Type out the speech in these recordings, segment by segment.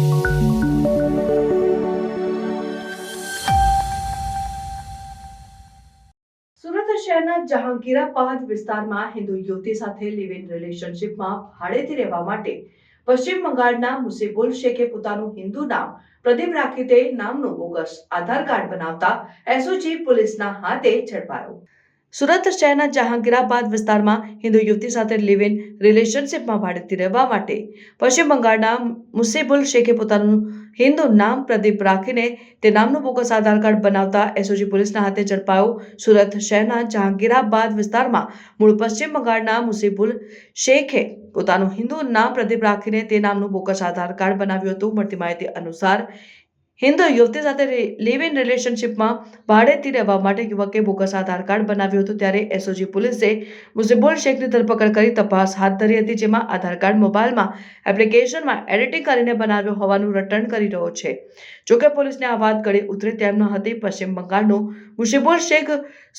સુરત શહેરના જહાંગીરાબાદ વિસ્તારમાં હિન્દુ યુવતી સાથે લિવ ઇન રિલેશનશિપમાં ભાડેથી રહેવા માટે પશ્ચિમ બંગાળના મુસીબુલ શેખે પોતાનું હિન્દુ નામ પ્રદીપ રાખીતે નામનું બોગસ આધાર કાર્ડ બનાવતા એસઓજી પોલીસના હાથે ઝડપાયો। સુરત શહેરના જહાંગીરાબાદ વિસ્તારમાં હિન્દુ યુવતી સાથે લિવ ઇન રિલેશનશિપમાં ભાડેથી રહેવા માટે પશ્ચિમ બંગાળના મુસીબુલ શેખે પોતાનું હિન્દુ નામ પ્રદીપ રાખીને તે નામનું બોગસ આધાર કાર્ડ બનાવતા એસઓજી પોલીસના હાથે ઝડપાયો। સુરત શહેરના જહાંગીરાબાદ વિસ્તારમાં મૂળ પશ્ચિમ બંગાળના મુસીબુલ શેખે પોતાનું હિન્દુ નામ પ્રદીપ રાખીને તે નામનું બોગસ આધાર કાર્ડ બનાવ્યું હતું। મળતી માહિતી અનુસાર હિન્દુ યુવતી સાથે લિવ ઇન રિલેશનશિપમાં ભાડેથી રહેવા માટે યુવકે બોગસ આધાર કાર્ડ બનાવ્યું હતું। ત્યારે એસઓજી પોલીસે મુસીબુલ શેખની ધરપકડ કરી તપાસ હાથ ધરી હતી, જેમાં આધાર કાર્ડ મોબાઈલમાં એપ્લિકેશનમાં એડિટિંગ કરીને બનાવ્યો હોવાનું રટણ કરી રહ્યો છે। જોકે પોલીસને આ વાત ગળે ઉતરે તેમ ન હતી। પશ્ચિમ બંગાળનો મુસીબુલ શેખ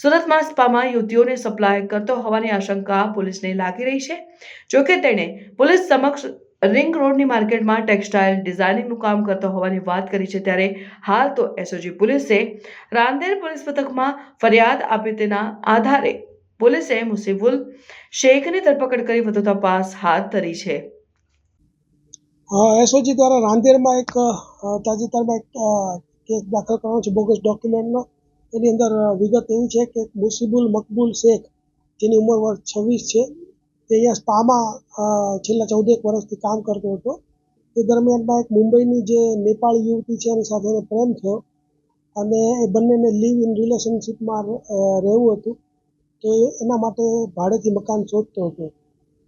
સુરતમાં સ્પામાં યુવતીઓને સપ્લાય કરતો હોવાની આશંકા પોલીસને લાગી રહી છે। જોકે તેણે પોલીસ સમક્ષ રિંગ રોડની માર્કેટમાં ટેક્સટાઇલ ડિઝાઇનિંગનું કામ કરતો હોવાની વાત કરી છે। ત્યારે હાલ તો એસઓજી પોલીસે રાંદેર પોલીસ મથકમાં ફરિયાદ આપી તેના આધારે પોલીસે મુસીબુલ શેખની ધરપકડ કરી વધુ તપાસ હાથ ધરી છે। એસઓજી દ્વારા રાંદેરમાં એક તાજેતરમાં એક કેસ દાખલ કરવાનો છે બોગસ ડોક્યુમેન્ટનો। એની અંદર વિગત એવી છે કે મુસીબુલ મકબૂલ શેખ, જેની ઉંમર વર્ષ 26 છે, તે અહીંયા સ્પામાં છેલ્લા 14 વર્ષથી કામ કરતો હતો। તે દરમિયાનમાં એક મુંબઈની જે નેપાળી યુવતી છે એની સાથે પ્રેમ થયો અને એ બંનેને લિવ ઇન રિલેશનશિપમાં રહેવું હતું, તો એના માટે ભાડેથી મકાન શોધતો હતો।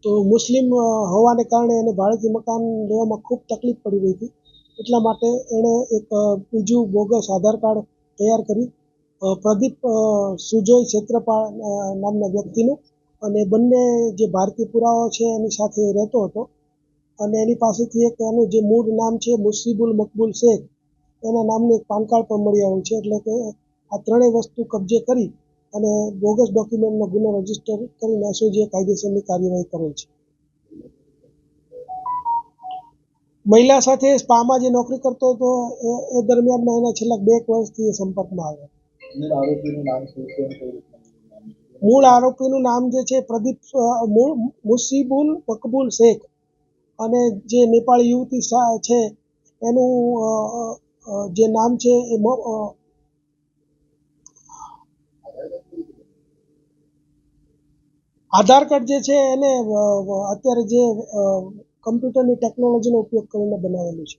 તો મુસ્લિમ હોવાને કારણે એને ભાડેથી મકાન લેવામાં ખૂબ તકલીફ પડી રહી હતી, એટલા માટે એણે એક બીજું બોગસ આધાર કાર્ડ તૈયાર કરી પ્રદીપ સુજોય ક્ષેત્રપાળ નામના વ્યક્તિનું, અને બંને જે ભારતીય પુરાવાઓ છે એની સાથે રહેતો હતો અને એની પાસેથી એક એનું જે મૂળ નામ છે મુસીબુલ મકબૂલ શેખ, એના નામનું એક પાન કાર્ડ પણ મળી આવ્યું છે। એટલે કે આ ત્રણેય વસ્તુ કબજે કરી અને બોગસ ડોક્યુમેન્ટનો ગુનો રજીસ્ટર કરીને એસઓજીએ કાયદેસરની કાર્યવાહી કરેલ છે। મહિલા સાથે સ્પામાં જે નોકરી કરતો હતો એ દરમિયાનમાં એના છેલ્લા 2 વર્ષથી એ સંપર્કમાં આવ્યો। મૂળ આરોપીનું નામ જે છે પ્રદીપ મુસીબુલ મકબૂલ શેખ, અને જે નેપાળી યુવતી છે એનું જે નામ છે એ આધાર કાર્ડ જે છે એને અત્યારે જે કમ્પ્યુટરની ટેકનોલોજીનો ઉપયોગ કરીને બનાવેલું છે।